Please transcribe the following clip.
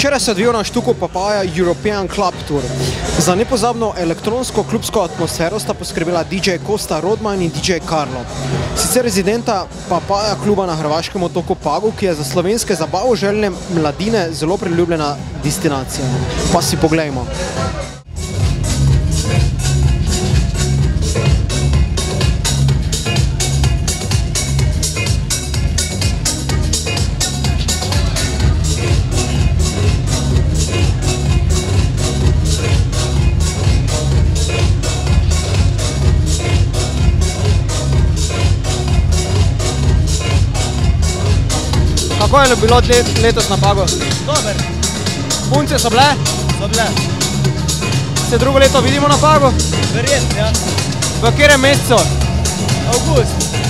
Včeraj se je odvijal na Štuku Papaya European Club Tour. Za nepozabno elektronsko klubsko atmosfero sta poskrbela DJ Kosta Radman in DJ Carlo. Sicer rezidenta Papaya Cluba na hrvaškem otoku Pagu, ki je za slovenske zabavo željne mladine zelo priljubljena destinacija. Pa si poglejmo. Kako je bilo letos na Pagu? Dober. Punce so bile? So bile. Se drugo leto vidimo na Pagu? Verjetno, ja. V katerem mesecu? Avgust.